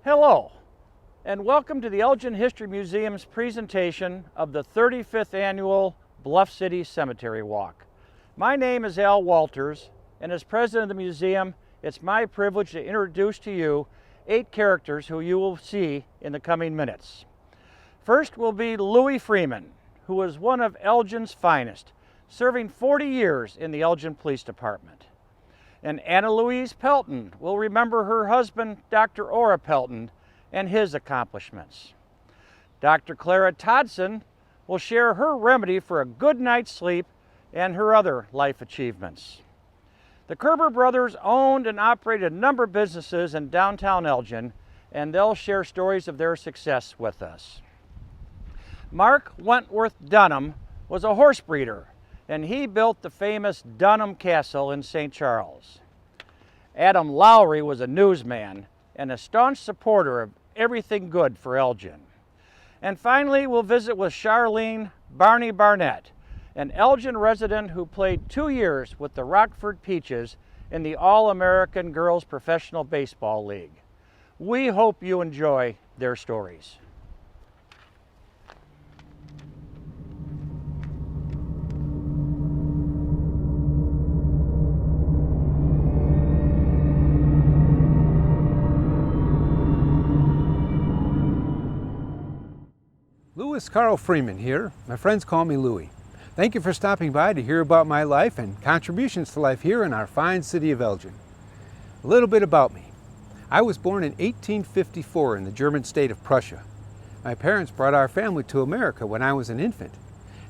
Hello, and welcome to the Elgin History Museum's presentation of the 35th Annual Bluff City Cemetery Walk. My name is Al Walters, and as president of the museum, it's my privilege to introduce to you 8 characters who you will see in the coming minutes. First will be Louis Freeman, who was one of Elgin's finest, serving 40 years in the Elgin Police Department. And Anna Louise Pelton will remember her husband, Dr. Ora Pelton, and his accomplishments. Dr. Clara Todson will share her remedy for a good night's sleep and her other life achievements. The Kerber brothers owned and operated a number of businesses in downtown Elgin, and they'll share stories of their success with us. Mark Wentworth Dunham was a horse breeder, and he built the famous Dunham Castle in St. Charles. Adam Lowry was a newsman and a staunch supporter of everything good for Elgin. And finally, we'll visit with Charlene Barney Barnett, an Elgin resident who played 2 years with the Rockford Peaches in the All-American Girls Professional Baseball League. We hope you enjoy their stories. Louis Carl Freeman here. My friends call me Louie. Thank you for stopping by to hear about my life and contributions to life here in our fine city of Elgin. A little bit about me. I was born in 1854 in the German state of Prussia. My parents brought our family to America when I was an infant.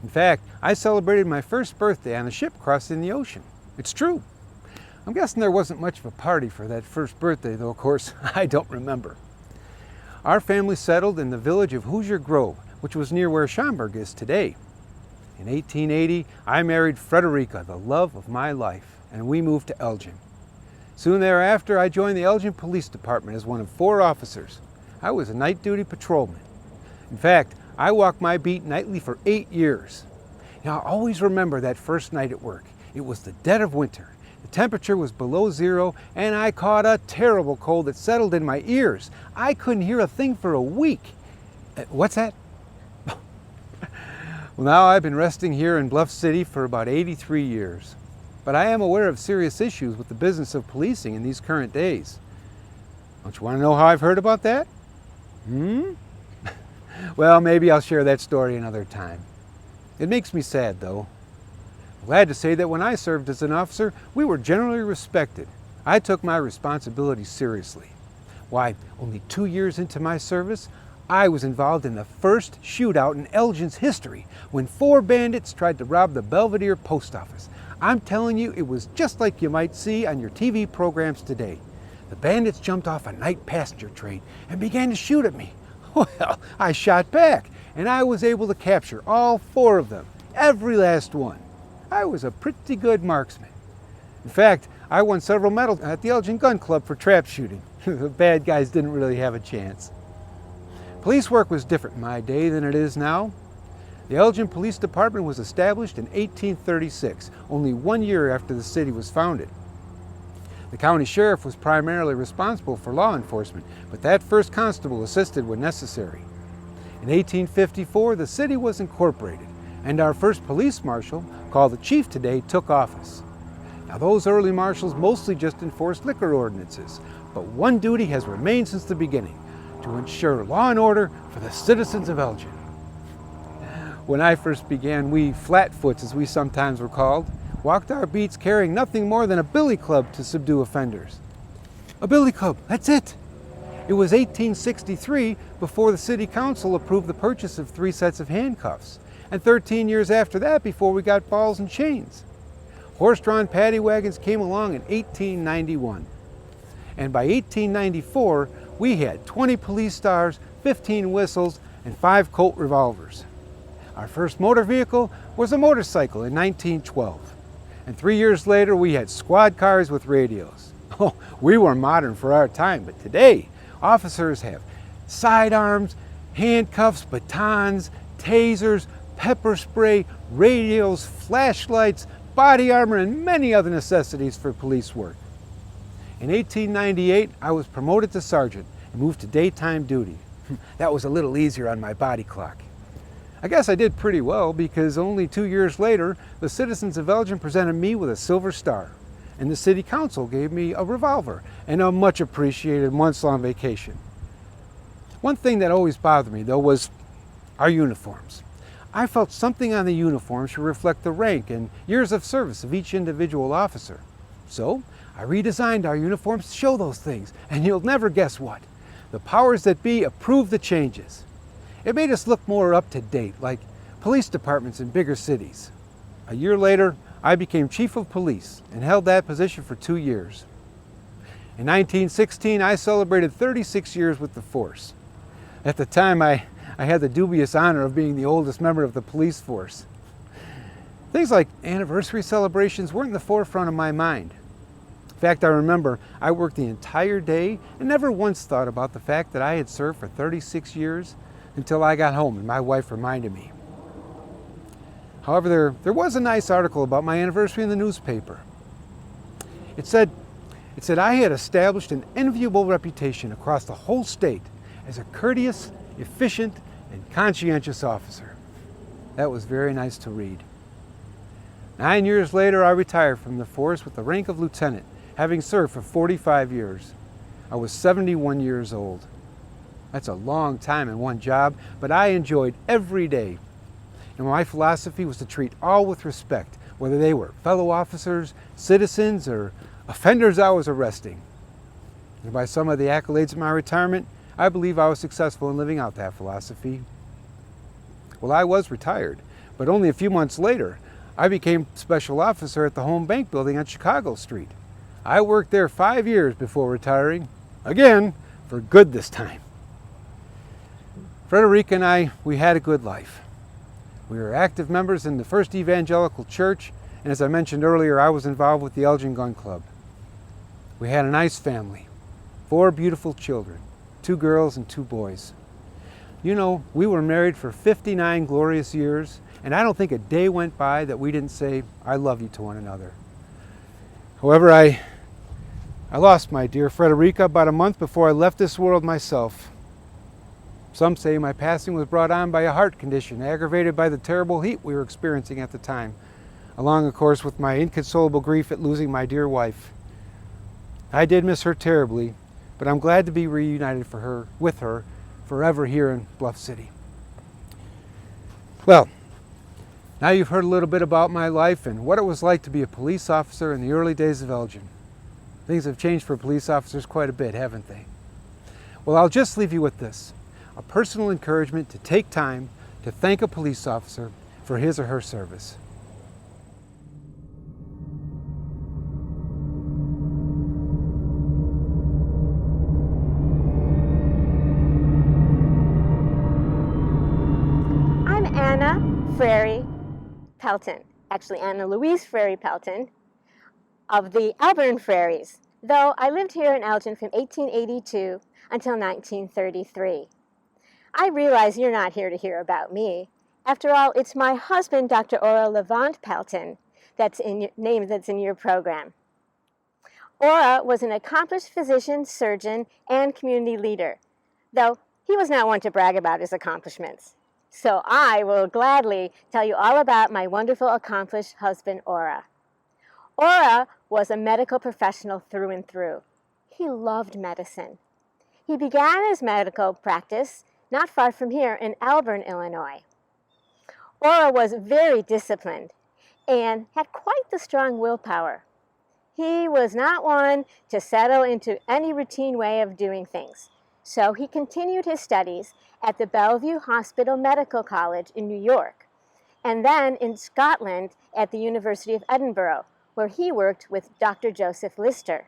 In fact, I celebrated my first birthday on a ship crossing the ocean. It's true. I'm guessing there wasn't much of a party for that first birthday, though of course I don't remember. Our family settled in the village of Hoosier Grove, which was near where Schaumburg is today. In 1880, I married Frederica, the love of my life, and we moved to Elgin. Soon thereafter, I joined the Elgin Police Department as one of 4 officers. I was a night duty patrolman. In fact, I walked my beat nightly for 8 years. Now, I always remember that first night at work. It was the dead of winter. The temperature was below 0, and I caught a terrible cold that settled in my ears. I couldn't hear a thing for a week. What's that? Well, now I've been resting here in Bluff City for about 83 years. But I am aware of serious issues with the business of policing in these current days. Don't you want to know how I've heard about that? Well, maybe I'll share that story another time. It makes me sad, though. I'm glad to say that when I served as an officer, we were generally respected. I took my responsibilities seriously. Why, only 2 years into my service, I was involved in the first shootout in Elgin's history when 4 bandits tried to rob the Belvedere post office. I'm telling you, it was just like you might see on your TV programs today. The bandits jumped off a night passenger train and began to shoot at me. Well, I shot back, and I was able to capture all 4 of them, every last one. I was a pretty good marksman. In fact, I won several medals at the Elgin Gun Club for trap shooting. The bad guys didn't really have a chance. Police work was different in my day than it is now. The Elgin Police Department was established in 1836, only 1 year after the city was founded. The county sheriff was primarily responsible for law enforcement, but that first constable assisted when necessary. In 1854, the city was incorporated, and our first police marshal, called the chief today, took office. Now, those early marshals mostly just enforced liquor ordinances, but one duty has remained since the beginning: to ensure law and order for the citizens of Elgin. When I first began, we flatfoots, as we sometimes were called, walked our beats carrying nothing more than a billy club to subdue offenders. A billy club, that's it. It was 1863 before the city council approved the purchase of 3 sets of handcuffs, and 13 years after that before we got balls and chains. Horse-drawn paddy wagons came along in 1891. And by 1894, we had 20 police stars, 15 whistles, and 5 Colt revolvers. Our first motor vehicle was a motorcycle in 1912. And 3 years later, we had squad cars with radios. Oh, we were modern for our time, but today, officers have sidearms, handcuffs, batons, tasers, pepper spray, radios, flashlights, body armor, and many other necessities for police work. In 1898, I was promoted to sergeant, and moved to daytime duty. That was a little easier on my body clock. I guess I did pretty well because only 2 years later, the citizens of Elgin presented me with a Silver Star, and the City Council gave me a revolver and a much appreciated months-long vacation. One thing that always bothered me, though, was our uniforms. I felt something on the uniform should reflect the rank and years of service of each individual officer. So I redesigned our uniforms to show those things, and you'll never guess what. The powers that be approved the changes. It made us look more up to date, like police departments in bigger cities. A year later, I became chief of police and held that position for 2 years. In 1916, I celebrated 36 years with the force. At the time, I had the dubious honor of being the oldest member of the police force. Things like anniversary celebrations weren't in the forefront of my mind. In fact, I remember I worked the entire day and never once thought about the fact that I had served for 36 years until I got home and my wife reminded me. However, there was a nice article about my anniversary in the newspaper. It said I had established an enviable reputation across the whole state as a courteous, efficient, and conscientious officer. That was very nice to read. 9 years later, I retired from the force with the rank of lieutenant, having served for 45 years. I was 71 years old. That's a long time in one job, but I enjoyed every day. And my philosophy was to treat all with respect, whether they were fellow officers, citizens, or offenders I was arresting. And by some of the accolades of my retirement, I believe I was successful in living out that philosophy. Well, I was retired, but only a few months later, I became special officer at the Home Bank building on Chicago Street. I worked there 5 years before retiring, again, for good this time. Frederica and I, we had a good life. We were active members in the First Evangelical Church, and as I mentioned earlier, I was involved with the Elgin Gun Club. We had a nice family, 4 beautiful children, 2 girls and 2 boys. You know, we were married for 59 glorious years, and I don't think a day went by that we didn't say, "I love you" to one another. However, I lost my dear Frederica about a month before I left this world myself. Some say my passing was brought on by a heart condition aggravated by the terrible heat we were experiencing at the time, along, of course, with my inconsolable grief at losing my dear wife. I did miss her terribly, but I'm glad to be reunited with her forever here in Bluff City. Well, now you've heard a little bit about my life and what it was like to be a police officer in the early days of Elgin. Things have changed for police officers quite a bit, haven't they? Well, I'll just leave you with this, a personal encouragement to take time to thank a police officer for his or her service. I'm Anna Frary Pelton, actually Anna Louise Frary Pelton, of the Elgin Fraries, though I lived here in Elgin from 1882 until 1933. I realize you're not here to hear about me. After all, it's my husband, Dr. Ora Levant Pelton, that's in your program. Ora was an accomplished physician, surgeon, and community leader, though he was not one to brag about his accomplishments. So I will gladly tell you all about my wonderful, accomplished husband, Ora. Ora was a medical professional through and through. He loved medicine. He began his medical practice not far from here in Elgin, Illinois. Ora was very disciplined and had quite the strong willpower. He was not one to settle into any routine way of doing things. So he continued his studies at the Bellevue Hospital Medical College in New York, and then in Scotland at the University of Edinburgh, where he worked with Dr. Joseph Lister.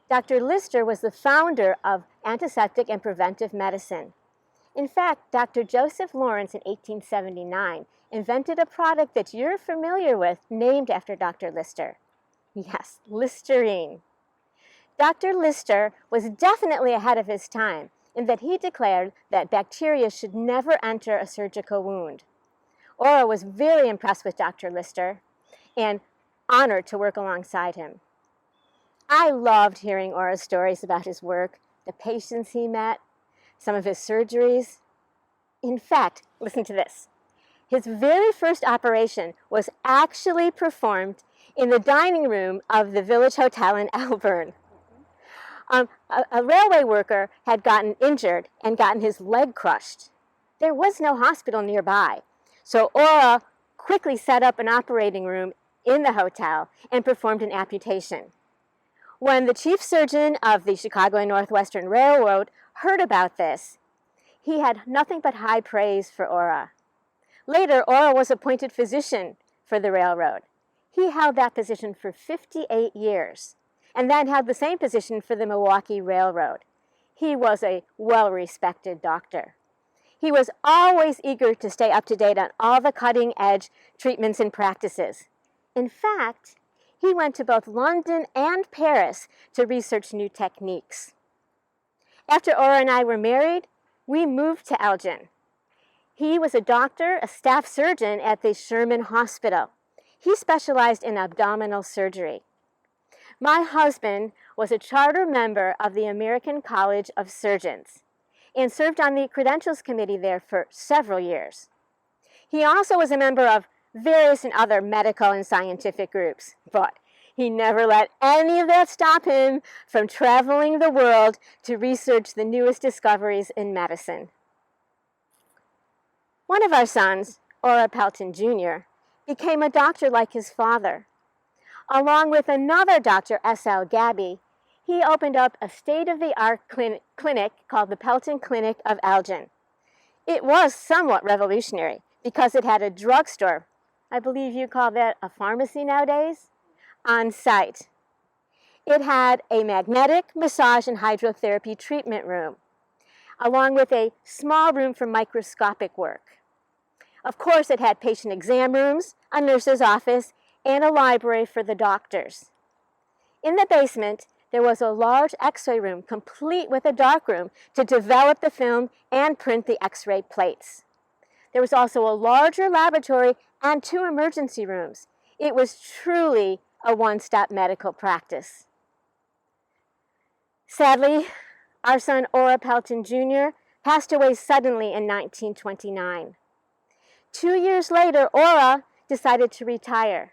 Dr. Lister was the founder of antiseptic and preventive medicine. In fact, Dr. Joseph Lawrence in 1879 invented a product that you're familiar with named after Dr. Lister. Yes, Listerine. Dr. Lister was definitely ahead of his time in that he declared that bacteria should never enter a surgical wound. Ora was very impressed with Dr. Lister and honored to work alongside him. I loved hearing Ora's stories about his work, the patients he met, some of his surgeries. In fact, listen to this. His very first operation was actually performed in the dining room of the Village Hotel in Elgin. A railway worker had gotten injured and gotten his leg crushed. There was no hospital nearby, so Ora quickly set up an operating room in the hotel and performed an amputation. When the chief surgeon of the Chicago and Northwestern Railroad heard about this, he had nothing but high praise for Ora. Later, Ora was appointed physician for the railroad. He held that position for 58 years, and then held the same position for the Milwaukee Railroad. He was a well-respected doctor. He was always eager to stay up to date on all the cutting-edge treatments and practices. In fact, he went to both London and Paris to research new techniques. After Ora and I were married, we moved to Elgin. He was a doctor, a staff surgeon at the Sherman Hospital. He specialized in abdominal surgery. My husband was a charter member of the American College of Surgeons and served on the credentials committee there for several years. He also was a member of various and other medical and scientific groups, but he never let any of that stop him from traveling the world to research the newest discoveries in medicine. One of our sons, Ora Pelton Jr., became a doctor like his father. Along with another doctor, S.L. Gabby, he opened up a state-of-the-art clinic called the Pelton Clinic of Elgin. It was somewhat revolutionary because it had a drugstore, I believe you call that a pharmacy nowadays, on site. It had a magnetic massage and hydrotherapy treatment room, along with a small room for microscopic work. Of course, it had patient exam rooms, a nurse's office, and a library for the doctors. In the basement, there was a large x-ray room complete with a darkroom to develop the film and print the x-ray plates. There was also a larger laboratory and 2 emergency rooms. It was truly a one-stop medical practice. Sadly, our son Ora Pelton Jr. passed away suddenly in 1929. 2 years later, Ora decided to retire.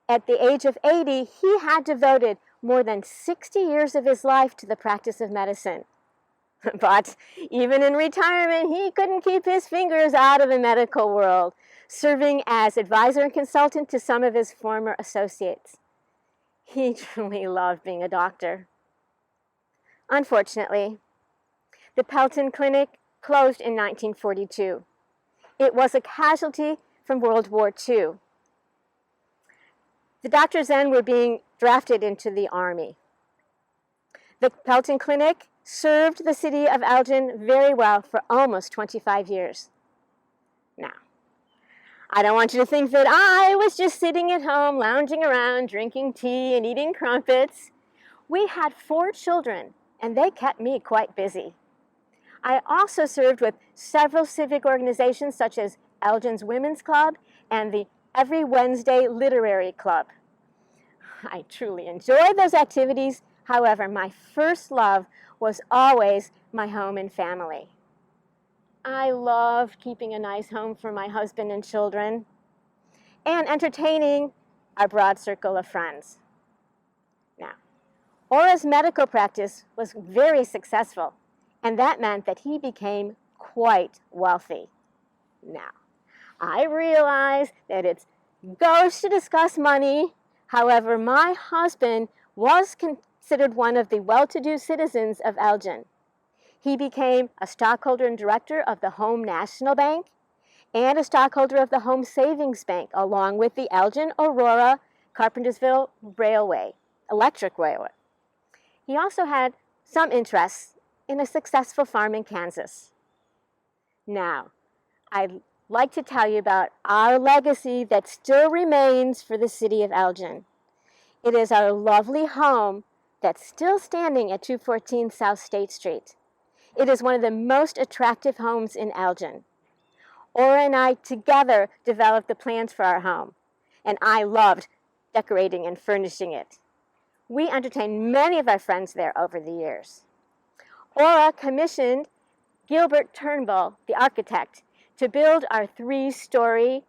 At the age of 80, he had devoted more than 60 years of his life to the practice of medicine. But even in retirement, he couldn't keep his fingers out of the medical world, serving as advisor and consultant to some of his former associates. He truly loved being a doctor. Unfortunately, the Pelton Clinic closed in 1942. It was a casualty from World War II. The doctors then were being drafted into the Army. The Pelton Clinic served the city of Elgin very well for almost 25 years. Now, I don't want you to think that I was just sitting at home, lounging around, drinking tea and eating crumpets. We had 4 children, and they kept me quite busy. I also served with several civic organizations such as Elgin's Women's Club and the Every Wednesday Literary Club. I truly enjoyed those activities. However, my first love was always my home and family. I loved keeping a nice home for my husband and children and entertaining our broad circle of friends. Now, Ora's medical practice was very successful, and that meant that he became quite wealthy. Now, I realize that it's gauche to discuss money. However, my husband was considered one of the well-to-do citizens of Elgin. He became a stockholder and director of the Home National Bank and a stockholder of the Home Savings Bank, along with the Elgin, Aurora, Carpentersville Railway, electric railway. He also had some interests in a successful farm in Kansas. Now, I'd like to tell you about our legacy that still remains for the city of Elgin. It is our lovely home that's still standing at 214 South State Street. It is one of the most attractive homes in Elgin. Ora and I together developed the plans for our home, and I loved decorating and furnishing it. We entertained many of our friends there over the years. Aura commissioned Gilbert Turnbull, the architect, to build our 3-story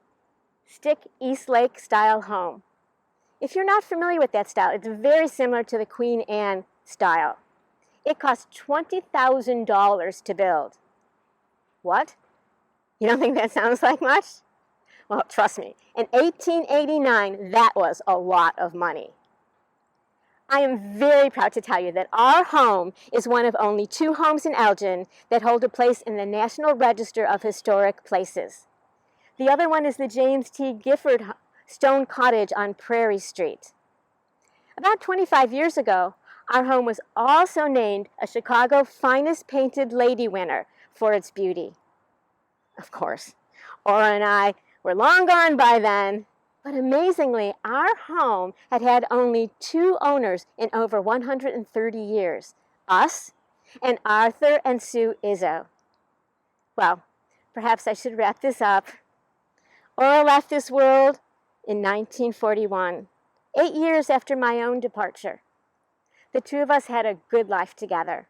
stick East Lake style home. If you're not familiar with that style, it's very similar to the Queen Anne style. It cost $20,000 to build. What? You don't think that sounds like much? Well, trust me, in 1889, that was a lot of money. I am very proud to tell you that our home is one of only 2 homes in Elgin that hold a place in the National Register of Historic Places. The other one is the James T. Gifford stone cottage on Prairie Street. About 25 years ago, our home was also named a Chicago Finest Painted Lady winner for its beauty. Of course, Aura and I were long gone by then, but amazingly, our home had had only 2 owners in over 130 years, us and Arthur and Sue Izzo. Well, perhaps I should wrap this up. Aura left this world in 1941, 8 years after my own departure. The 2 of us had a good life together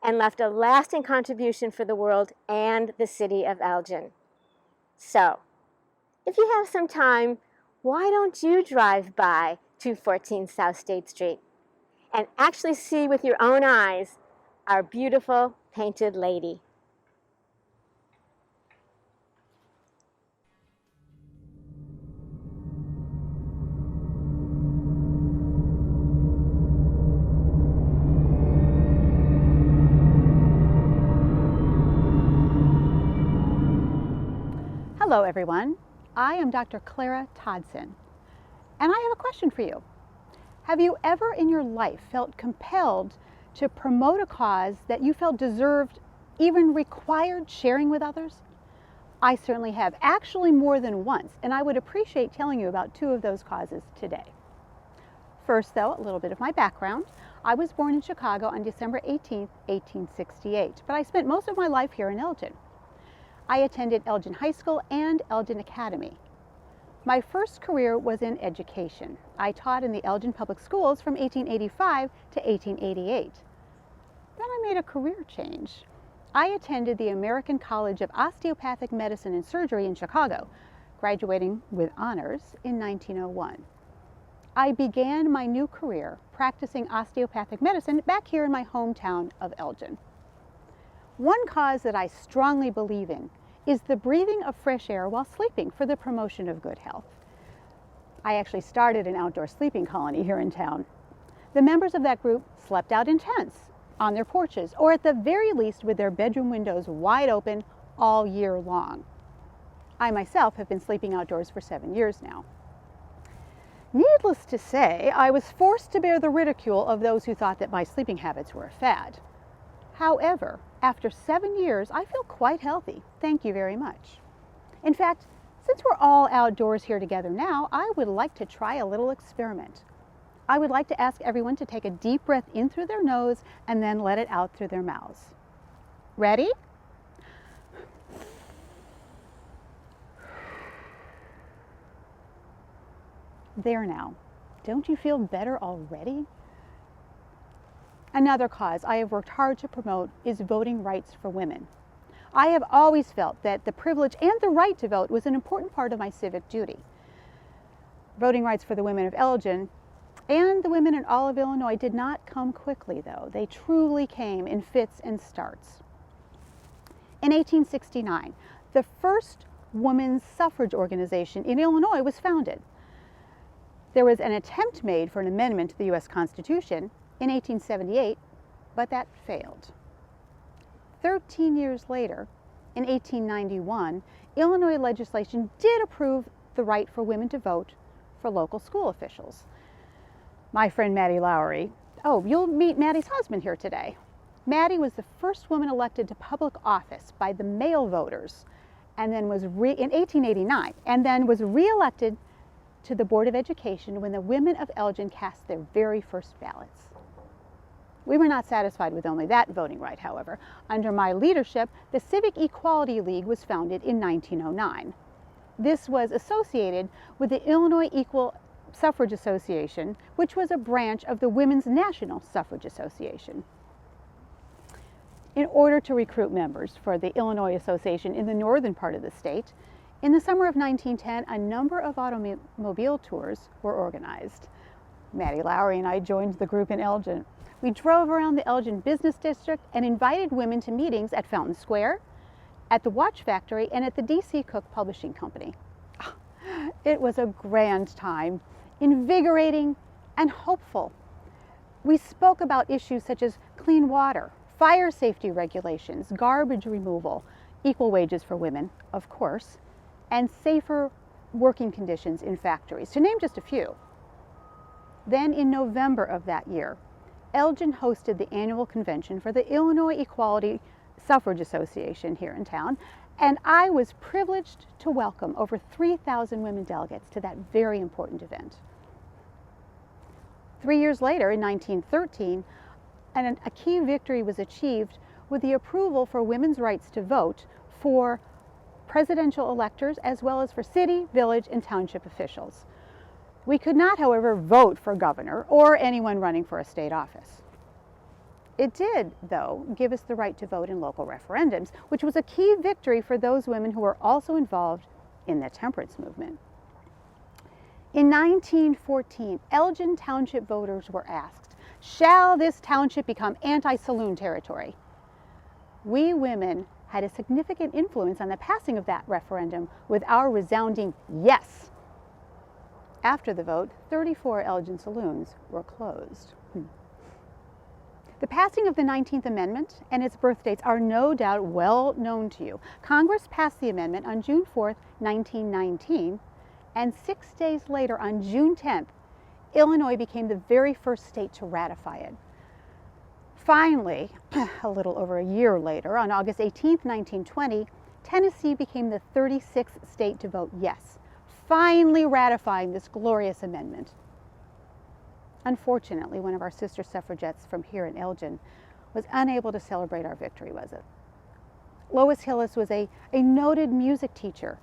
and left a lasting contribution for the world and the city of Elgin. So, if you have some time, why don't you drive by 214 South State Street and actually see with your own eyes our beautiful painted lady? Hello everyone, I am Dr. Clara Toddson, and I have a question for you. Have you ever in your life felt compelled to promote a cause that you felt deserved, even required sharing with others? I certainly have, actually more than once, and I would appreciate telling you about 2 of those causes today. First though, a little bit of my background. I was born in Chicago on December 18, 1868, but I spent most of my life here in Elgin. I attended Elgin High School and Elgin Academy. My first career was in education. I taught in the Elgin Public Schools from 1885 to 1888. Then I made a career change. I attended the American College of Osteopathic Medicine and Surgery in Chicago, graduating with honors in 1901. I began my new career practicing osteopathic medicine back here in my hometown of Elgin. One cause that I strongly believe in is the breathing of fresh air while sleeping for the promotion of good health. I actually started an outdoor sleeping colony here in town. The members of that group slept out in tents, on their porches, or at the very least with their bedroom windows wide open all year long. I myself have been sleeping outdoors for 7 years now. Needless to say, I was forced to bear the ridicule of those who thought that my sleeping habits were a fad. However, after 7 years, I feel quite healthy. Thank you very much. In fact, since we're all outdoors here together now, I would like to try a little experiment. I would like to ask everyone to take a deep breath in through their nose and then let it out through their mouths. Ready? There now. Don't you feel better already? Another cause I have worked hard to promote is voting rights for women. I have always felt that the privilege and the right to vote was an important part of my civic duty. Voting rights for the women of Elgin and the women in all of Illinois did not come quickly, though. They truly came in fits and starts. In 1869, the first women's suffrage organization in Illinois was founded. There was an attempt made for an amendment to the U.S. Constitution in 1878, but that failed. 13 years later, in 1891, Illinois legislation did approve the right for women to vote for local school officials. My friend Maddie Lowry, oh, you'll meet Maddie's husband here today. Maddie was the first woman elected to public office by the male voters, and then was in 1889, and then was re-elected to the Board of Education when the women of Elgin cast their very first ballots. We were not satisfied with only that voting right, however. Under my leadership, the Civic Equality League was founded in 1909. This was associated with the Illinois Equal Suffrage Association, which was a branch of the Women's National Suffrage Association. In order to recruit members for the Illinois Association in the northern part of the state, in the summer of 1910, a number of automobile tours were organized. Maddie Lowry and I joined the group in Elgin. We drove around the Elgin Business District and invited women to meetings at Fountain Square, at the Watch Factory, and at the D.C. Cook Publishing Company. It was a grand time, invigorating and hopeful. We spoke about issues such as clean water, fire safety regulations, garbage removal, equal wages for women, of course, and safer working conditions in factories, to name just a few. Then in November of that year, Elgin hosted the annual convention for the Illinois Equality Suffrage Association here in town, and I was privileged to welcome over 3,000 women delegates to that very important event. 3 years later, in 1913, a key victory was achieved with the approval for women's rights to vote for presidential electors as well as for city, village, and township officials. We could not, however, vote for governor or anyone running for a state office. It did, though, give us the right to vote in local referendums, which was a key victory for those women who were also involved in the temperance movement. In 1914, Elgin Township voters were asked, "Shall this township become anti-saloon territory?" We women had a significant influence on the passing of that referendum with our resounding yes. After the vote, 34 Elgin saloons were closed. The passing of the 19th Amendment and its birth dates are no doubt well known to you. Congress passed the amendment on June 4th, 1919, and 6 days later, on June 10th, Illinois became the very first state to ratify it. Finally, a little over a year later, on August 18th, 1920, Tennessee became the 36th state to vote yes, finally ratifying this glorious amendment. Unfortunately, one of our sister suffragettes from here in Elgin was unable to celebrate our victory, was it? Lois Hillis was a noted music teacher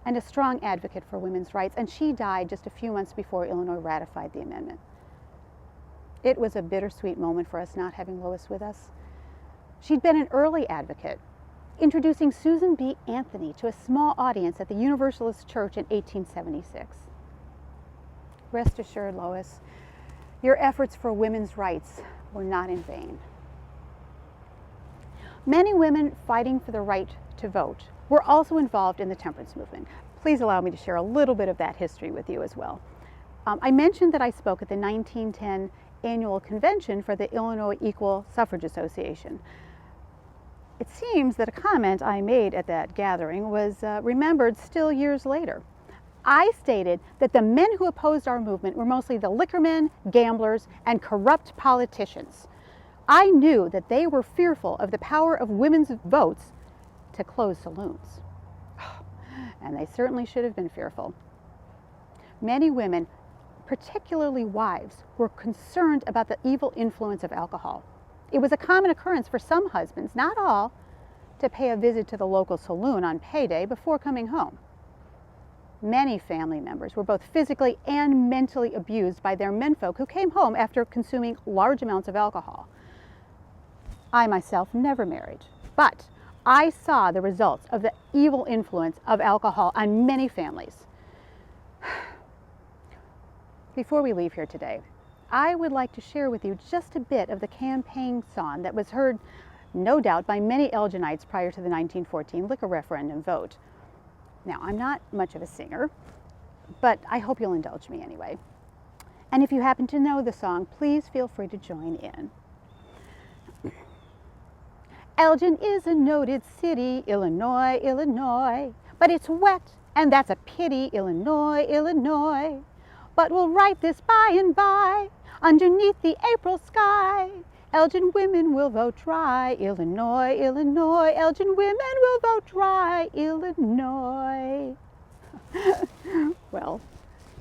and a strong advocate for women's rights, and she died just a few months before Illinois ratified the amendment. It was a bittersweet moment for us not having Lois with us. She'd been an early advocate, introducing Susan B. Anthony to a small audience at the Universalist Church in 1876. Rest assured, Lois, your efforts for women's rights were not in vain. Many women fighting for the right to vote were also involved in the temperance movement. Please allow me to share a little bit of that history with you as well. I mentioned that I spoke at the 1910 annual convention for the Illinois Equal Suffrage Association. It seems that a comment I made at that gathering was remembered still years later. I stated that the men who opposed our movement were mostly the liquormen, gamblers, and corrupt politicians. I knew that they were fearful of the power of women's votes to close saloons. And they certainly should have been fearful. Many women, particularly wives, were concerned about the evil influence of alcohol. It was a common occurrence for some husbands, not all, to pay a visit to the local saloon on payday before coming home. Many family members were both physically and mentally abused by their menfolk who came home after consuming large amounts of alcohol. I myself never married, but I saw the results of the evil influence of alcohol on many families. Before we leave here today, I would like to share with you just a bit of the campaign song that was heard, no doubt, by many Elginites prior to the 1914 liquor referendum vote. Now, I'm not much of a singer, but I hope you'll indulge me anyway. And if you happen to know the song, please feel free to join in. Elgin is a noted city, Illinois, Illinois, but it's wet, and that's a pity, Illinois, Illinois. But we'll write this by and by, underneath the April sky. Elgin women will vote dry, Illinois, Illinois. Elgin women will vote dry, Illinois. Well,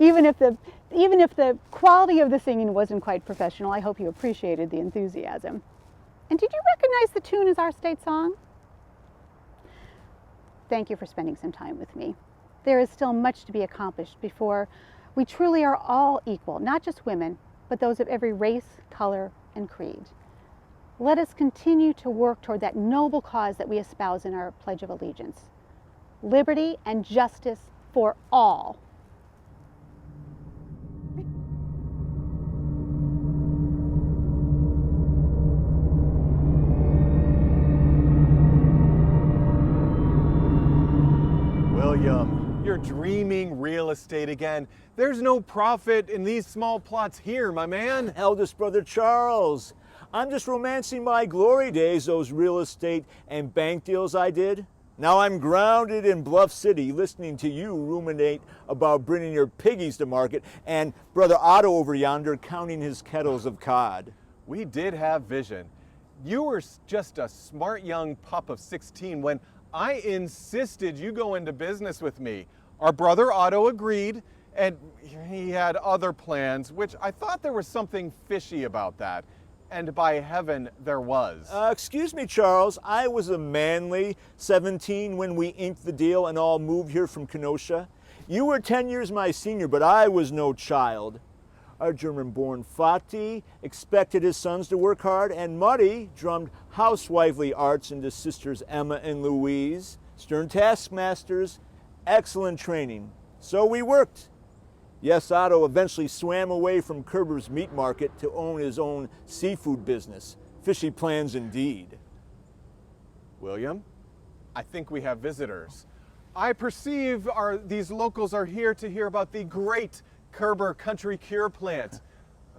even if the quality of the singing wasn't quite professional, I hope you appreciated the enthusiasm. And did you recognize the tune as our state song? Thank you for spending some time with me. There is still much to be accomplished before we truly are all equal, not just women, but those of every race, color, and creed. Let us continue to work toward that noble cause that we espouse in our Pledge of Allegiance: liberty and justice for all. William, you're dreaming real estate again. There's no profit in these small plots here, my man. Eldest brother Charles, I'm just romancing my glory days, those real estate and bank deals I did. Now I'm grounded in Bluff City, listening to you ruminate about bringing your piggies to market, and brother Otto over yonder counting his kettles of cod. We did have vision. You were just a smart young pup of 16 when I insisted you go into business with me. Our brother Otto agreed, and he had other plans, which I thought there was something fishy about that. And by heaven, there was. Excuse me, Charles, I was a manly 17 when we inked the deal and all moved here from Kenosha. You were 10 years my senior, but I was no child. Our German-born Fatih expected his sons to work hard, and Muddy drummed housewifely arts into sisters Emma and Louise. Stern taskmasters, excellent training. So we worked. Yes, Otto eventually swam away from Kerber's meat market to own his own seafood business. Fishy plans indeed. William, I think we have visitors. I perceive these locals are here to hear about the great Kerber Country Cure plant.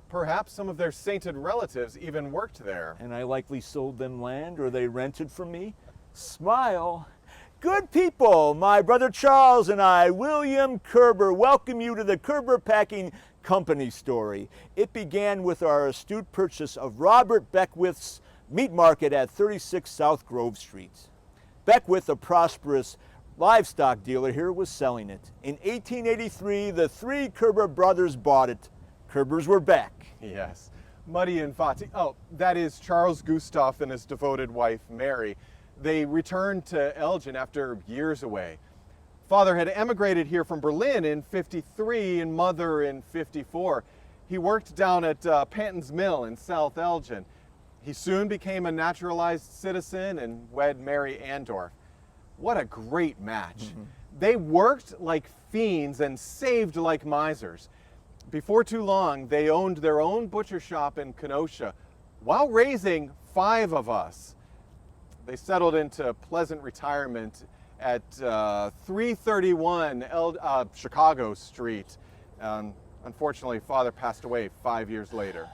Perhaps some of their sainted relatives even worked there. And I likely sold them land or they rented from me. Smile. Good people, my brother Charles and I, William Kerber, welcome you to the Kerber Packing Company story. It began with our astute purchase of Robert Beckwith's meat market at 36 South Grove Street. Beckwith, a prosperous livestock dealer here, was selling it. In 1883, the three Kerber brothers bought it. Kerbers were back. Yes, Muddy and Fatih. Oh, that is Charles Gustav and his devoted wife, Mary. They returned to Elgin after years away. Father had emigrated here from Berlin in '53 and Mother in '54. He worked down at Panton's Mill in South Elgin. He soon became a naturalized citizen and wed Mary Andorf. What a great match. They worked like fiends and saved like misers. Before too long, they owned their own butcher shop in Kenosha while raising 5 of us. They settled into pleasant retirement at 331 Chicago Street. Unfortunately, Father passed away 5 years later.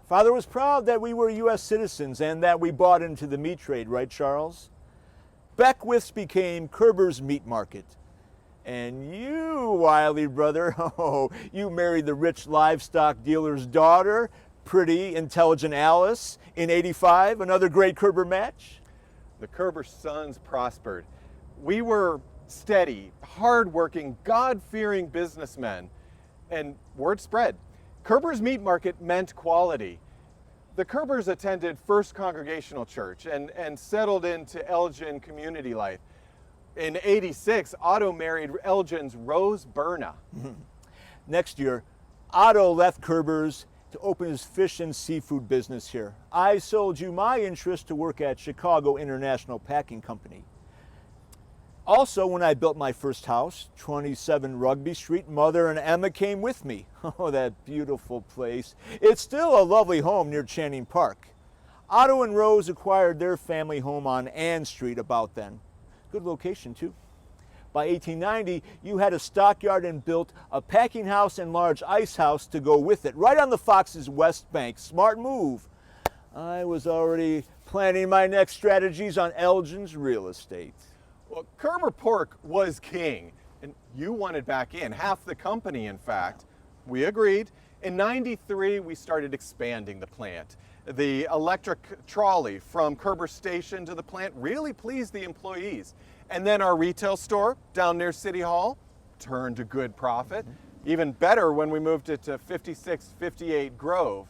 Father was proud that we were U.S. citizens and that we bought into the meat trade, right, Charles? Beckwith's became Kerber's meat market. And you, wily brother, oh, you married the rich livestock dealer's daughter, pretty, intelligent Alice, in '85, another great Kerber match. The Kerber sons prospered. We were steady, hard-working, God-fearing businessmen. And word spread. Kerber's meat market meant quality. The Kerbers attended First Congregational Church and settled into Elgin community life. In '86, Otto married Elgin's Rose Berna. Next year, Otto left Kerber's to open his fish and seafood business here. I sold you my interest to work at Chicago International Packing Company. Also, when I built my first house, 27 Rugby Street, Mother and Emma came with me. Oh, that beautiful place. It's still a lovely home near Channing Park. Otto and Rose acquired their family home on Ann Street about then. Good location, too. By 1890, you had a stockyard and built a packing house and large ice house to go with it, right on the Fox's west bank. Smart move. I was already planning my next strategies on Elgin's real estate. Well, Kerber pork was king, and you wanted back in, half the company, in fact. We agreed. In '93, we started expanding the plant. The electric trolley from Kerber Station to the plant really pleased the employees. And then our retail store down near City Hall turned a good profit. Even better when we moved it to 5658 Grove.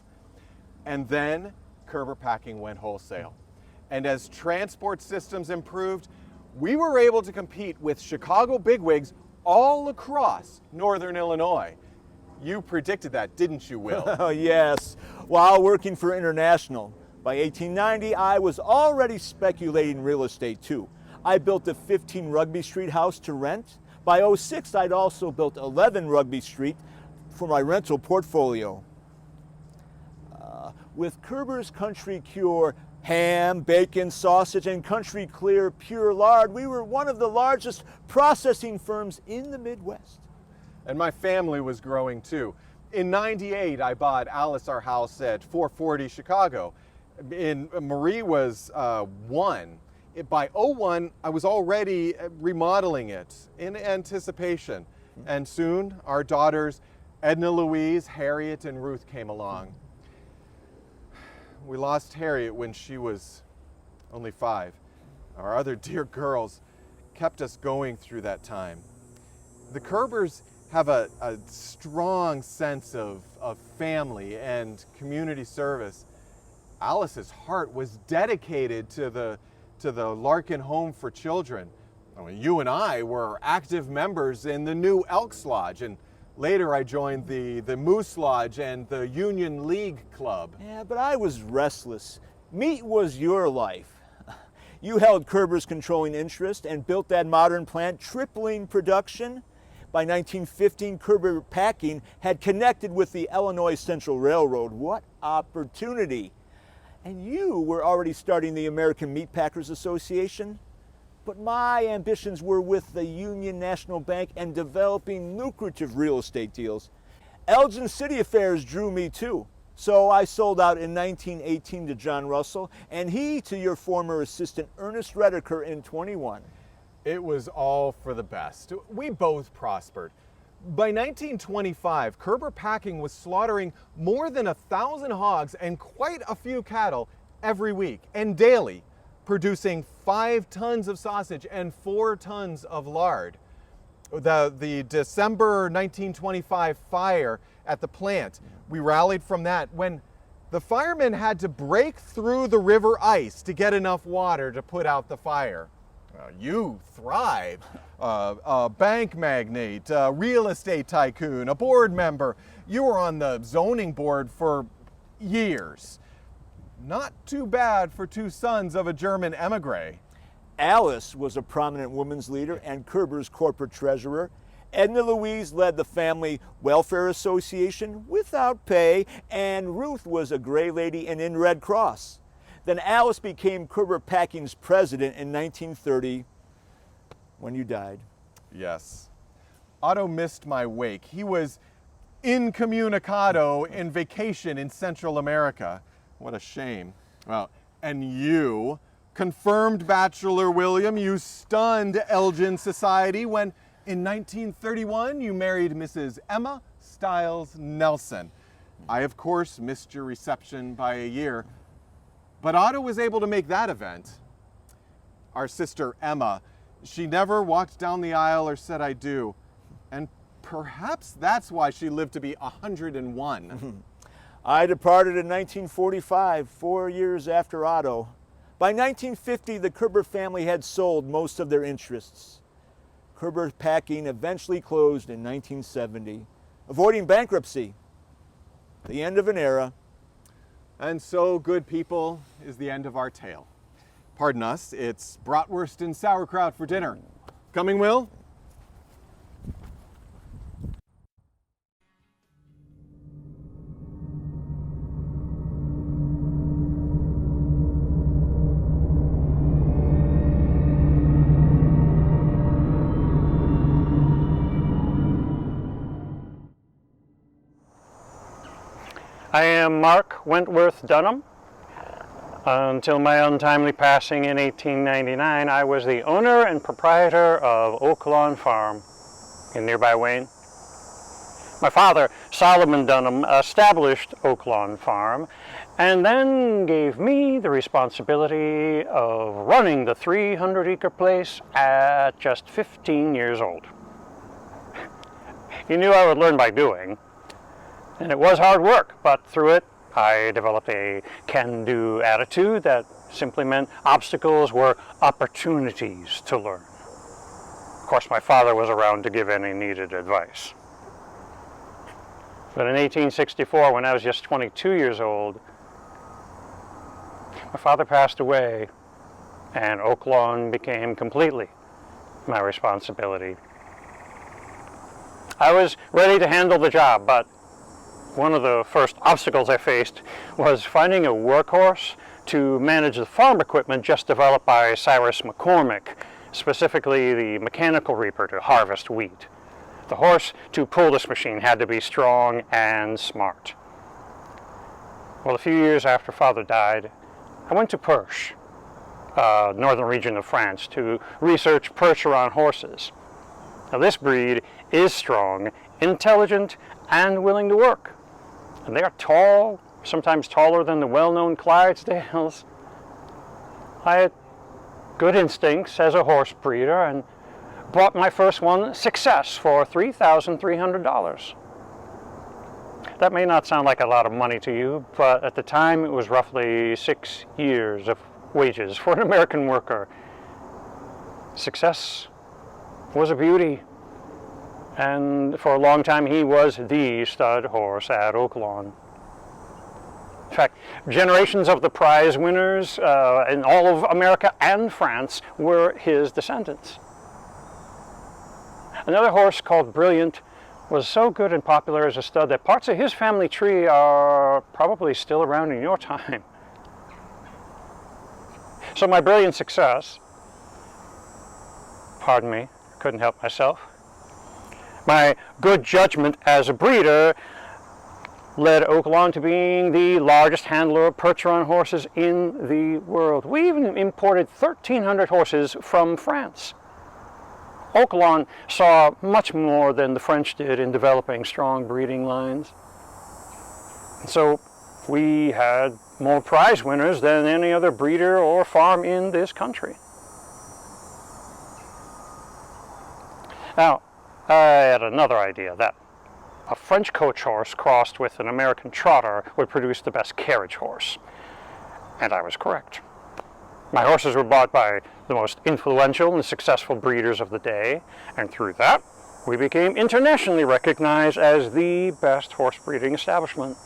And then Kerber Packing went wholesale. And as transport systems improved, we were able to compete with Chicago bigwigs all across Northern Illinois. You predicted that, didn't you, Will? Oh, yes. While working for International, By 1890, I was already speculating real estate too. I built a 15 Rugby Street house to rent. By '06, I'd also built 11 Rugby Street for my rental portfolio. With Kerber's Country Cure ham, bacon, sausage, and Country Clear pure lard, we were one of the largest processing firms in the Midwest. And my family was growing too. In '98, I bought Alice our house at 440 Chicago. Marie was 1. By '01, I was already remodeling it in anticipation. And soon, our daughters, Edna Louise, Harriet, and Ruth came along. We lost Harriet when she was only 5. Our other dear girls kept us going through that time. The Kerbers have a strong sense of family and community service. Alice's heart was dedicated to the Larkin Home for Children. I mean, you and I were active members in the new Elks Lodge, and later I joined the Moose Lodge and the Union League Club. Yeah, but I was restless. Meat was your life. You held Kerber's controlling interest and built that modern plant, tripling production. By 1915, Kerber Packing had connected with the Illinois Central Railroad. What opportunity! And you were already starting the American Meat Packers Association. But my ambitions were with the Union National Bank and developing lucrative real estate deals. Elgin City Affairs drew me too. So I sold out in 1918 to John Russell, and he to your former assistant Ernest Redeker in 21. It was all for the best. We both prospered. By 1925, Kerber Packing was slaughtering more than 1,000 hogs and quite a few cattle every week and daily, producing 5 tons of sausage and 4 tons of lard. The December 1925 fire at the plant, we rallied from that when the firemen had to break through the river ice to get enough water to put out the fire. You thrived. A bank magnate, a real estate tycoon, a board member. You were on the zoning board for years. Not too bad for 2 sons of a German emigre. Alice was a prominent women's leader and Kerber's corporate treasurer. Edna Louise led the Family Welfare Association without pay, and Ruth was a gray lady and in Red Cross. Then Alice became Kerber Packing's president in 1930 when you died. Yes. Otto missed my wake. He was incommunicado in vacation in Central America. What a shame. Well, and you, confirmed Bachelor William, you stunned Elgin society when in 1931 you married Mrs. Emma Stiles Nelson. I, of course, missed your reception by a year, but Otto was able to make that event. Our sister Emma, she never walked down the aisle or said I do, and perhaps that's why she lived to be 101. I departed in 1945, 4 years after Otto. By 1950, the Kerber family had sold most of their interests. Kerber Packing eventually closed in 1970, avoiding bankruptcy, the end of an era. And so, good people, is the end of our tale. Pardon us, it's bratwurst and sauerkraut for dinner. Coming, Will? I am Mark Wentworth Dunham. Until my untimely passing in 1899, I was the owner and proprietor of Oak Lawn Farm in nearby Wayne. My father, Solomon Dunham, established Oak Lawn Farm and then gave me the responsibility of running the 300-acre place at just 15 years old. He knew I would learn by doing, and it was hard work, but through it I developed a can-do attitude that simply meant obstacles were opportunities to learn. Of course, my father was around to give any needed advice. But in 1864, when I was just 22 years old, my father passed away, and Oak Lawn became completely my responsibility. I was ready to handle the job, but one of the first obstacles I faced was finding a workhorse to manage the farm equipment just developed by Cyrus McCormick, specifically the mechanical reaper to harvest wheat. The horse to pull this machine had to be strong and smart. Well, a few years after Father died, I went to Perche, northern region of France, to research Percheron horses. Now, this breed is strong, intelligent, and willing to work. And they are tall, sometimes taller than the well-known Clydesdales. I had good instincts as a horse breeder and bought my first one, Success, for $3,300. That may not sound like a lot of money to you, but at the time it was roughly 6 years of wages for an American worker. Success was a beauty, and for a long time he was the stud horse at Oak Lawn. In fact, generations of the prize winners in all of America and France were his descendants. Another horse called Brilliant was so good and popular as a stud that parts of his family tree are probably still around in your time. So my Brilliant Success, pardon me, couldn't help myself, my good judgment as a breeder led Oak Lawn to being the largest handler of Percheron horses in the world. We even imported 1,300 horses from France. Oak Lawn saw much more than the French did in developing strong breeding lines. So we had more prize winners than any other breeder or farm in this country. Now, I had another idea that a French coach horse crossed with an American trotter would produce the best carriage horse. And I was correct. My horses were bought by the most influential and successful breeders of the day, and through that, we became internationally recognized as the best horse breeding establishment.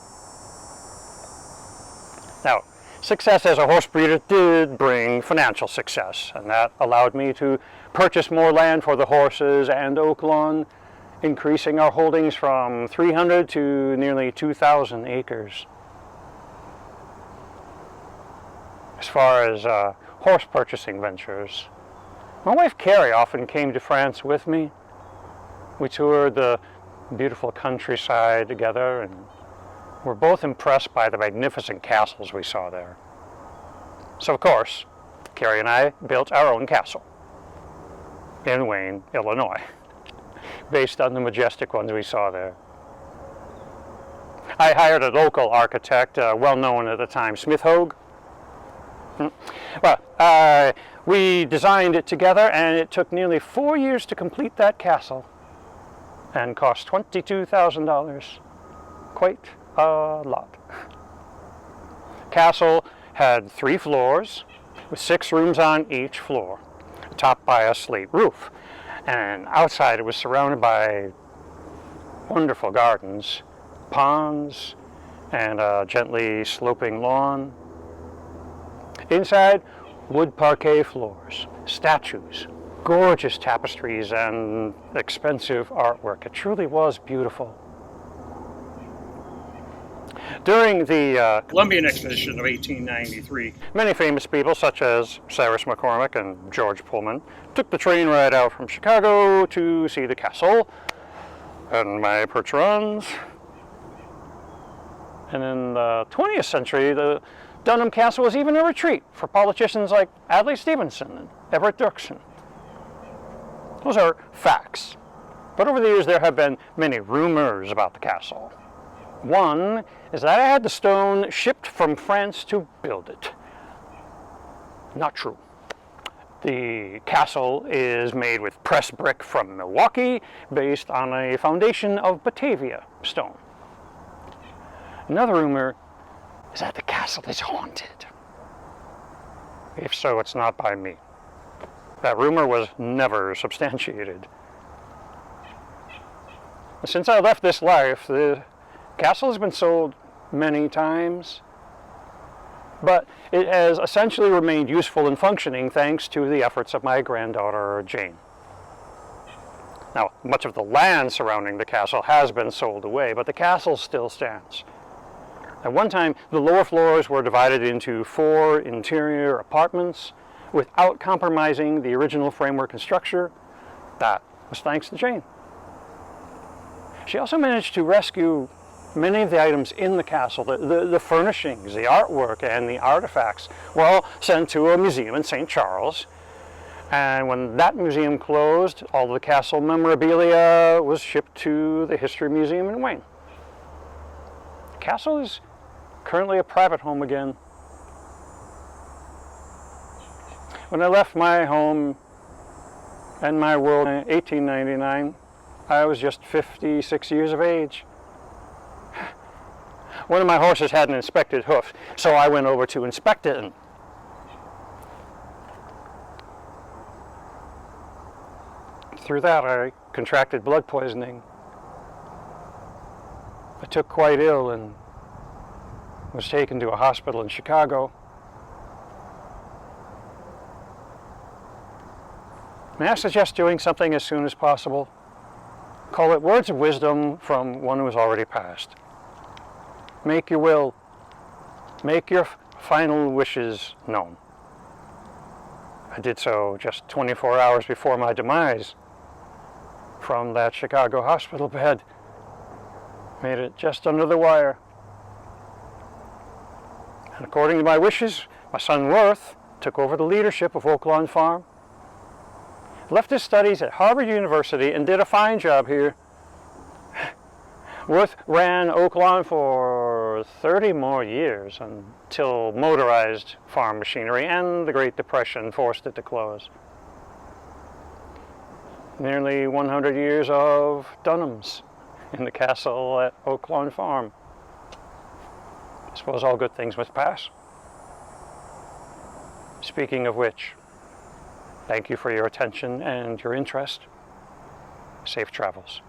Now, success as a horse breeder did bring financial success, and that allowed me to purchase more land for the horses and Oak Lawn, increasing our holdings from 300 to nearly 2,000 acres. As far as horse purchasing ventures, my wife Carrie often came to France with me. We toured the beautiful countryside together and were both impressed by the magnificent castles we saw there. So of course, Carrie and I built our own castle in Wayne, Illinois, based on the majestic ones we saw there. I hired a local architect, well known at the time, Smith Hogue. Well, we designed it together, and it took nearly 4 years to complete that castle and cost $22,000. Quite a lot. Castle had 3 floors with 6 rooms on each floor, topped by a slate roof. And outside it was surrounded by wonderful gardens, ponds, and a gently sloping lawn. Inside, wood parquet floors, statues, gorgeous tapestries, and expensive artwork. It truly was beautiful. During the Columbian Expedition of 1893, many famous people, such as Cyrus McCormick and George Pullman, took the train ride out from Chicago to see the castle and my Percherons. And in the 20th century, the Dunham Castle was even a retreat for politicians like Adlai Stevenson and Everett Dirksen. Those are facts. But over the years, there have been many rumors about the castle. One is that I had the stone shipped from France to build it. Not true. The castle is made with pressed brick from Milwaukee, based on a foundation of Batavia stone. Another rumor is that the castle is haunted. If so, it's not by me. That rumor was never substantiated. Since I left this life, the castle has been sold many times. but it has essentially remained useful and functioning thanks to the efforts of my granddaughter, Jane. Now, much of the land surrounding the castle has been sold away, but the castle still stands. At one time, the lower floors were divided into 4 interior apartments without compromising the original framework and structure. That was thanks to Jane. She also managed to rescue many of the items in the castle. The furnishings, the artwork, and the artifacts were all sent to a museum in St. Charles. And when that museum closed, all the castle memorabilia was shipped to the History Museum in Wayne. The castle is currently a private home again. When I left my home and my world in 1899, I was just 56 years of age. One of my horses had an inspected hoof, so I went over to inspect it, and through that I contracted blood poisoning. I took quite ill and was taken to a hospital in Chicago. May I suggest doing something as soon as possible? Call it words of wisdom from one who has already passed. Make your will. Make your final wishes known. I did so just 24 hours before my demise from that Chicago hospital bed. Made it just under the wire. And according to my wishes, my son Worth took over the leadership of Oak Lawn Farm, left his studies at Harvard University, and did a fine job here. Worth ran Oak Lawn for 30 more years until motorized farm machinery and the Great Depression forced it to close. Nearly 100 years of Dunhams in the castle at Oak Lawn Farm. I suppose all good things must pass. Speaking of which, thank you for your attention and your interest. Safe travels.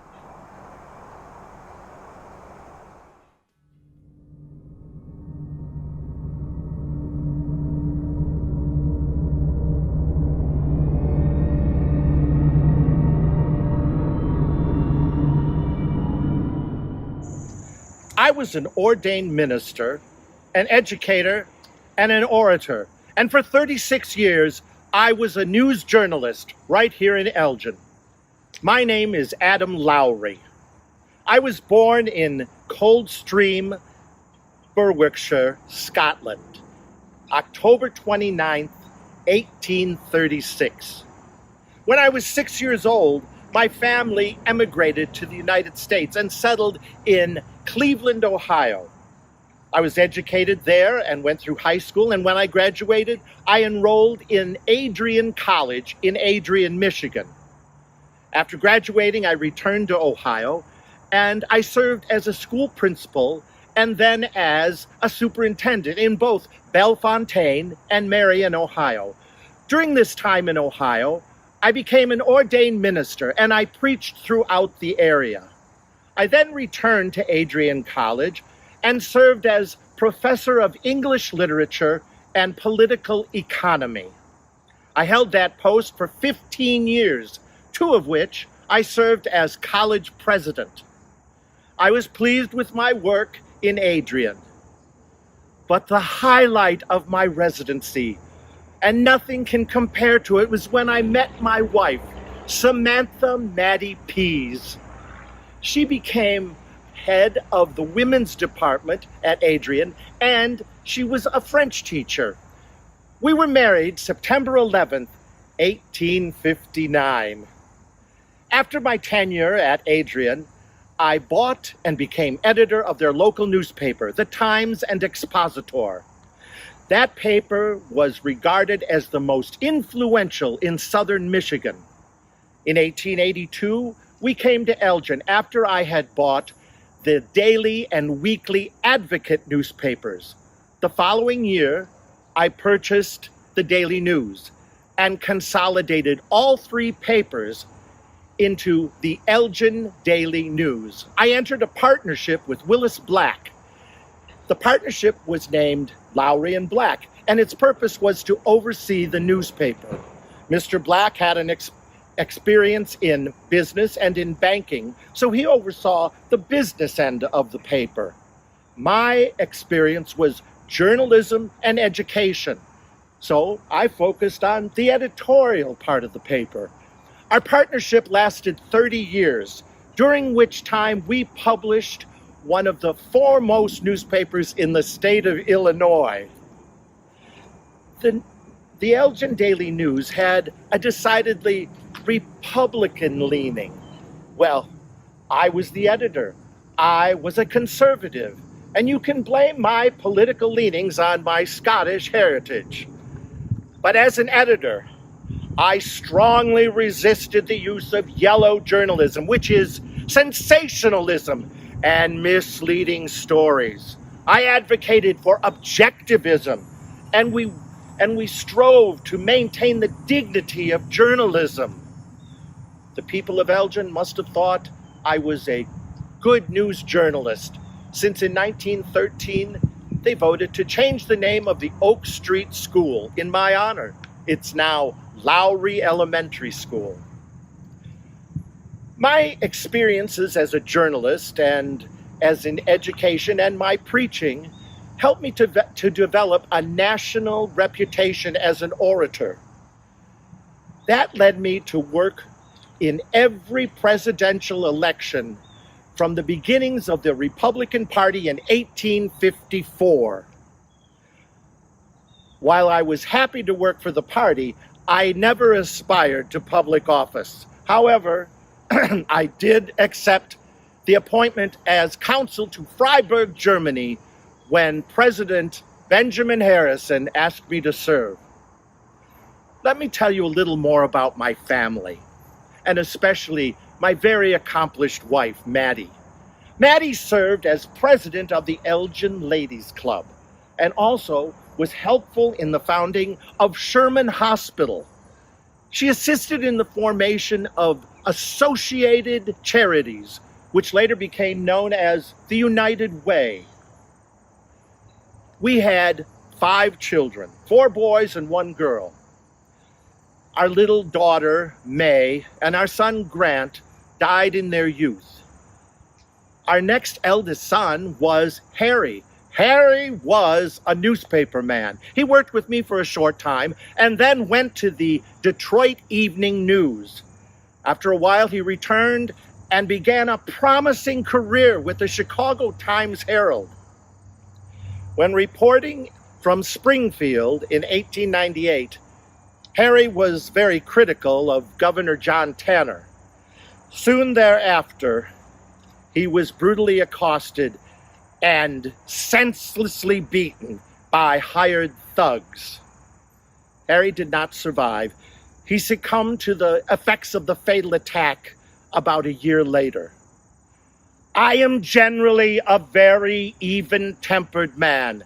I was an ordained minister, an educator, and an orator. And for 36 years, I was a news journalist right here in Elgin. My name is Adam Lowry. I was born in Coldstream, Berwickshire, Scotland, October 29th, 1836. When I was 6 years old, my family emigrated to the United States and settled in Cleveland, Ohio. I was educated there and went through high school, and when I graduated, I enrolled in Adrian College in Adrian, Michigan. After graduating, I returned to Ohio, and I served as a school principal and then as a superintendent in both Bellefontaine and Marion, Ohio. During this time in Ohio, I became an ordained minister, and I preached throughout the area. I then returned to Adrian College and served as professor of English literature and political economy. I held that post for 15 years, 2 of which I served as college president. I was pleased with my work in Adrian. But the highlight of my residency, and nothing can compare to it, was when I met my wife, Samantha Maddie Pease. She became head of the women's department at Adrian, and she was a French teacher. We were married September 11th, 1859. After my tenure at Adrian, I bought and became editor of their local newspaper, the Times and Expositor. That paper was regarded as the most influential in southern Michigan. In 1882, we came to Elgin after I had bought the daily and weekly Advocate newspapers. The following year, I purchased the Daily News and consolidated all 3 papers into the Elgin Daily News. I entered a partnership with Willis Black. The partnership was named Lowry and Black, and its purpose was to oversee the newspaper. Mr. Black had an experience in business and in banking, so he oversaw the business end of the paper. My experience was journalism and education, so I focused on the editorial part of the paper. Our partnership lasted 30 years, during which time we published one of the foremost newspapers in the state of Illinois. The Elgin Daily News had a decidedly Republican leaning. Well, I was the editor. I was a conservative, and you can blame my political leanings on my Scottish heritage. But as an editor, I strongly resisted the use of yellow journalism, which is sensationalism and misleading stories. I advocated for objectivism, and we strove to maintain the dignity of journalism. The people of Elgin must have thought I was a good news journalist, since in 1913 they voted to change the name of the Oak Street School in my honor. It's now Lowry Elementary School. My experiences as a journalist and as in education and my preaching helped me to develop a national reputation as an orator. That led me to work in every presidential election from the beginnings of the Republican Party in 1854. While I was happy to work for the party, I never aspired to public office. However, I did accept the appointment as consul to Freiburg, Germany, when President Benjamin Harrison asked me to serve. Let me tell you a little more about my family, and especially my very accomplished wife, Maddie. Maddie served as president of the Elgin Ladies Club, and also was helpful in the founding of Sherman Hospital. She assisted in the formation of Associated Charities, which later became known as the United Way. We had 5 children, 4 boys and 1 girl. Our little daughter, May, and our son, Grant, died in their youth. Our next eldest son was Harry. Harry was a newspaper man. He worked with me for a short time and then went to the Detroit Evening News. After a while, he returned and began a promising career with the Chicago Times-Herald. When reporting from Springfield in 1898, Harry was very critical of Governor John Tanner. Soon thereafter, he was brutally accosted and senselessly beaten by hired thugs. Harry did not survive. He succumbed to the effects of the fatal attack about a year later. I am generally a very even-tempered man,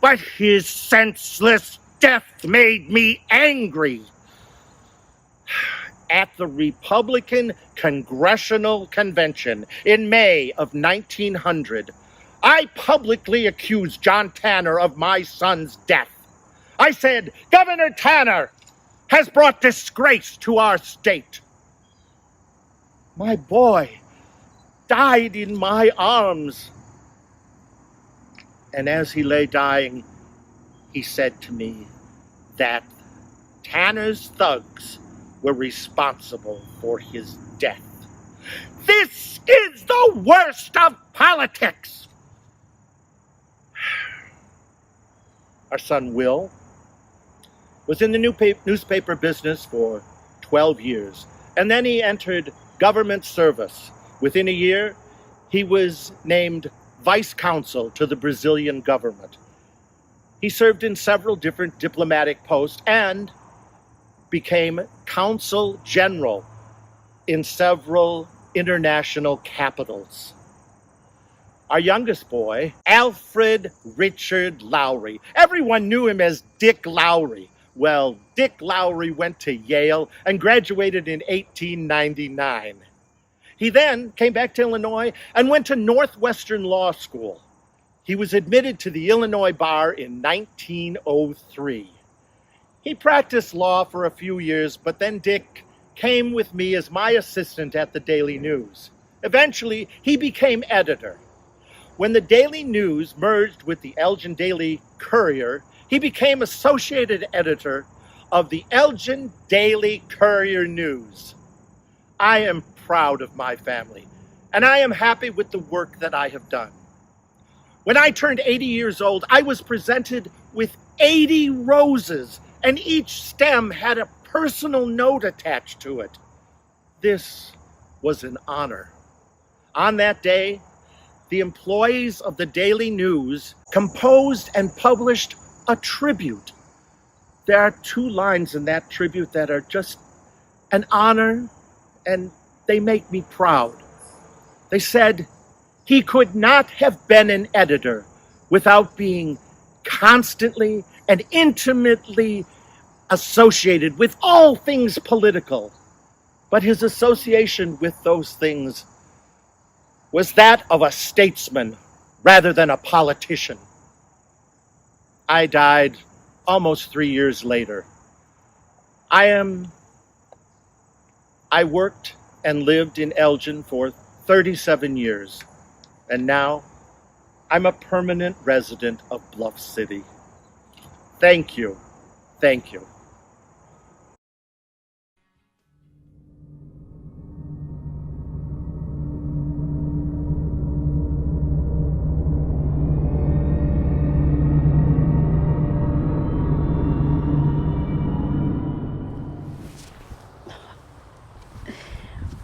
but his senseless death made me angry. At the Republican Congressional Convention in May of 1900, I publicly accused John Tanner of my son's death. I said, "Governor Tanner has brought disgrace to our state. My boy died in my arms." And as he lay dying, he said to me that Tanner's thugs were responsible for his death. This is the worst of politics. Our son Will was in the newspaper business for 12 years, and then he entered government service. Within a year, he was named vice consul to the Brazilian government. He served in several different diplomatic posts and became consul general in several international capitals. Our youngest boy, Alfred Richard Lowry. Everyone knew him as Dick Lowry. Well, Dick Lowry went to Yale and graduated in 1899. He then came back to Illinois and went to Northwestern Law School. He was admitted to the Illinois bar in 1903. He practiced law for a few years, but then Dick came with me as my assistant at the Daily News. Eventually, he became editor. When the Daily News merged with the Elgin Daily Courier, he became associated editor of the Elgin Daily Courier News. I am proud of my family, and I am happy with the work that I have done. When I turned 80 years old, I was presented with 80 roses, and each stem had a personal note attached to it. This was an honor. On that day, the employees of the Daily News composed and published a tribute. There are 2 lines in that tribute that are just an honor, and they make me proud. They said, "He could not have been an editor without being constantly and intimately associated with all things political. But his association with those things was that of a statesman rather than a politician." I died almost 3 years later. I worked and lived in Elgin for 37 years, and now I'm a permanent resident of Bluff City. Thank you. Thank you.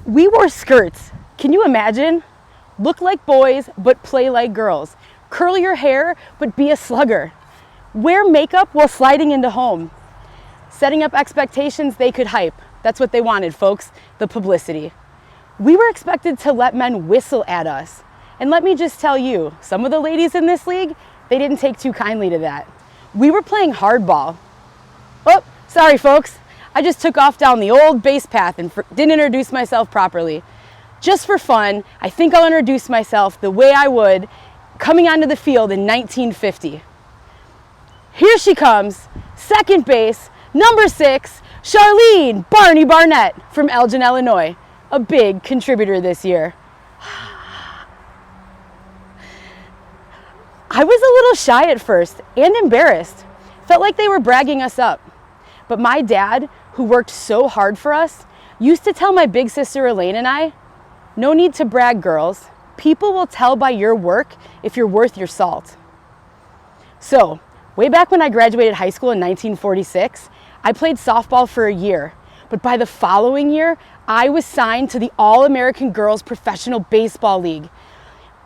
We wore skirts. Can you imagine? Look like boys, but play like girls. Curl your hair, but be a slugger. Wear makeup while sliding into home. Setting up expectations they could hype. That's what they wanted, folks, the publicity. We were expected to let men whistle at us. And let me just tell you, some of the ladies in this league, they didn't take too kindly to that. We were playing hardball. Oh, sorry folks. I just took off down the old base path and didn't introduce myself properly. Just for fun, I think I'll introduce myself the way I would coming onto the field in 1950. Here she comes, second base, number 6, Charlene Barney Barnett from Elgin, Illinois, a big contributor this year. I was a little shy at first and embarrassed. Felt like they were bragging us up. But my dad, who worked so hard for us, used to tell my big sister Elaine and I, "No need to brag, girls. People will tell by your work if you're worth your salt." So, way back when I graduated high school in 1946, I played softball for a year. But by the following year, I was signed to the All-American Girls Professional Baseball League.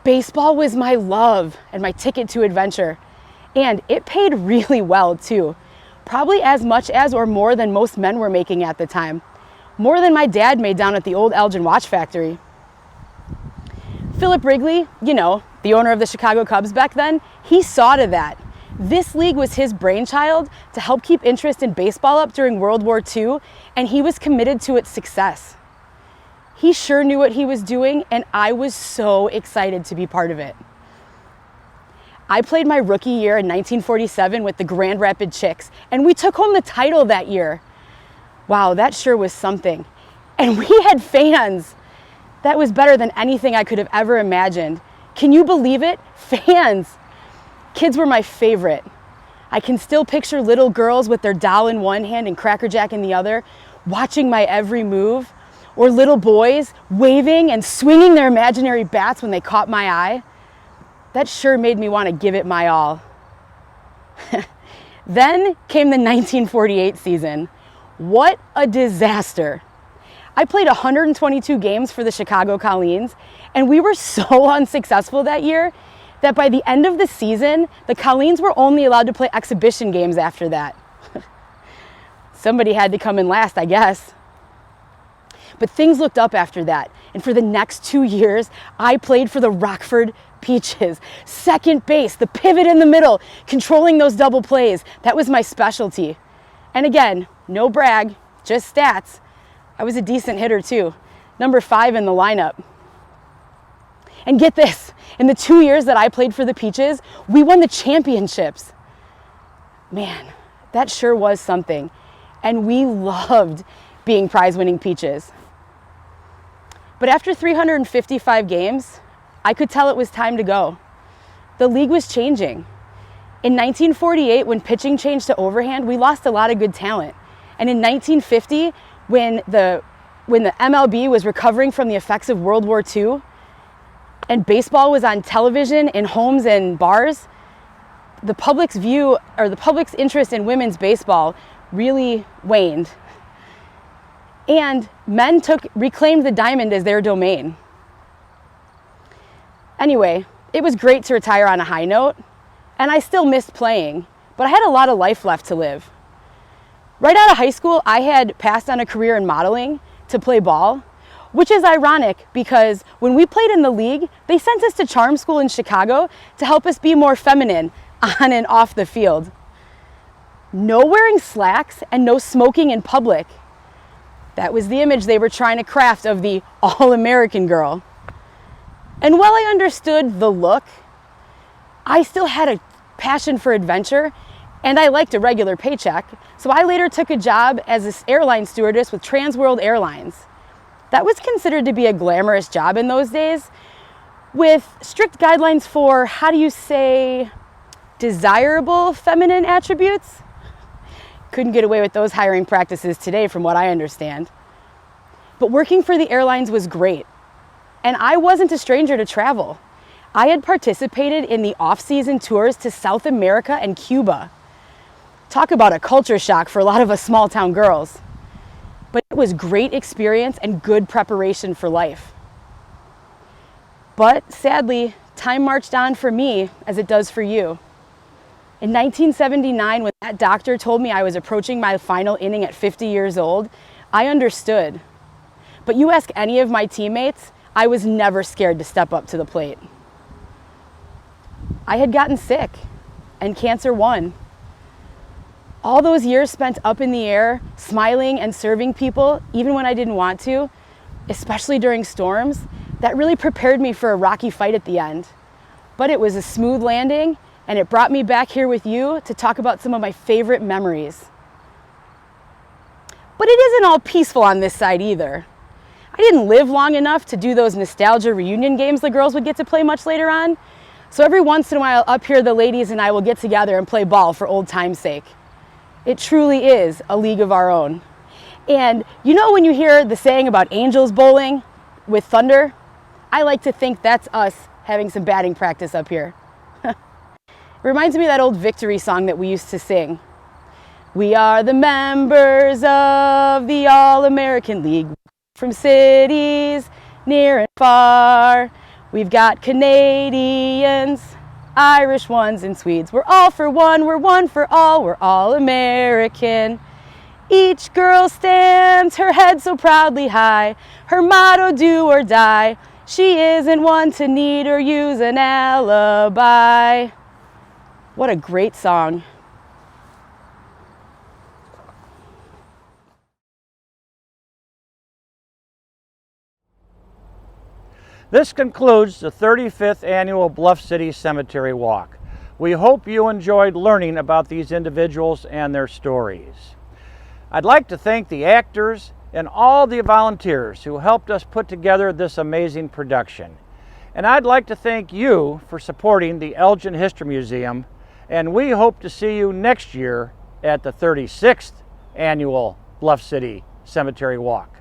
Baseball was my love and my ticket to adventure. And it paid really well, too. Probably as much as or more than most men were making at the time. More than my dad made down at the old Elgin watch factory. Philip Wrigley, you know, the owner of the Chicago Cubs back then, he saw to that. This league was his brainchild to help keep interest in baseball up during World War II, and he was committed to its success. He sure knew what he was doing, and I was so excited to be part of it. I played my rookie year in 1947 with the Grand Rapid Chicks, and we took home the title that year. Wow, that sure was something. And we had fans. That was better than anything I could have ever imagined. Can you believe it? Fans. Kids were my favorite. I can still picture little girls with their doll in one hand and Cracker Jack in the other, watching my every move, or little boys waving and swinging their imaginary bats when they caught my eye. That sure made me want to give it my all. Then came the 1948 season. What a disaster. I played 122 games for the Chicago Colleens, and we were so unsuccessful that year that by the end of the season, the Colleens were only allowed to play exhibition games after that. Somebody had to come in last, I guess. But things looked up after that, and for the next 2 years, I played for the Rockford Peaches. Second base, the pivot in the middle, controlling those double plays. That was my specialty. And again, no brag, just stats. I was a decent hitter too, number 5 in the lineup. And get this, in the 2 years that I played for the Peaches, we won the championships. Man, that sure was something. And we loved being prize-winning Peaches. But after 355 games, I could tell it was time to go. The league was changing. In 1948, when pitching changed to overhand, we lost a lot of good talent. And in 1950, when the MLB was recovering from the effects of World War II, and baseball was on television in homes and bars, the public's view, or the public's interest in women's baseball really waned. And men reclaimed the diamond as their domain. Anyway, it was great to retire on a high note, and I still missed playing, but I had a lot of life left to live. Right out of high school, I had passed on a career in modeling to play ball, which is ironic because when we played in the league, they sent us to charm school in Chicago to help us be more feminine on and off the field. No wearing slacks and no smoking in public. That was the image they were trying to craft of the all-American girl. And while I understood the look, I still had a passion for adventure, and I liked a regular paycheck, so I later took a job as an airline stewardess with Trans World Airlines. That was considered to be a glamorous job in those days, with strict guidelines for, how do you say, desirable feminine attributes? Couldn't get away with those hiring practices today from what I understand. But working for the airlines was great. And I wasn't a stranger to travel. I had participated in the off-season tours to South America and Cuba. Talk about a culture shock for a lot of us small-town girls. But it was great experience and good preparation for life. But sadly, time marched on for me as it does for you. In 1979, when that doctor told me I was approaching my final inning at 50 years old, I understood. But you ask any of my teammates, I was never scared to step up to the plate. I had gotten sick, and cancer won. All those years spent up in the air, smiling and serving people, even when I didn't want to, especially during storms, that really prepared me for a rocky fight at the end. But it was a smooth landing, and it brought me back here with you to talk about some of my favorite memories. But it isn't all peaceful on this side either. I didn't live long enough to do those nostalgia reunion games the girls would get to play much later on. So every once in a while up here, the ladies and I will get together and play ball for old time's sake. It truly is a league of our own. And you know when you hear the saying about angels bowling with thunder? I like to think that's us having some batting practice up here. It reminds me of that old victory song that we used to sing. We are the members of the All-American League from cities near and far. We've got Canadians, Irish ones, and Swedes. We're all for one, we're one for all, we're all American. Each girl stands her head so proudly high, her motto do or die. She isn't one to need or use an alibi. What a great song. This concludes the 35th Annual Bluff City Cemetery Walk. We hope you enjoyed learning about these individuals and their stories. I'd like to thank the actors and all the volunteers who helped us put together this amazing production. And I'd like to thank you for supporting the Elgin History Museum, and we hope to see you next year at the 36th Annual Bluff City Cemetery Walk.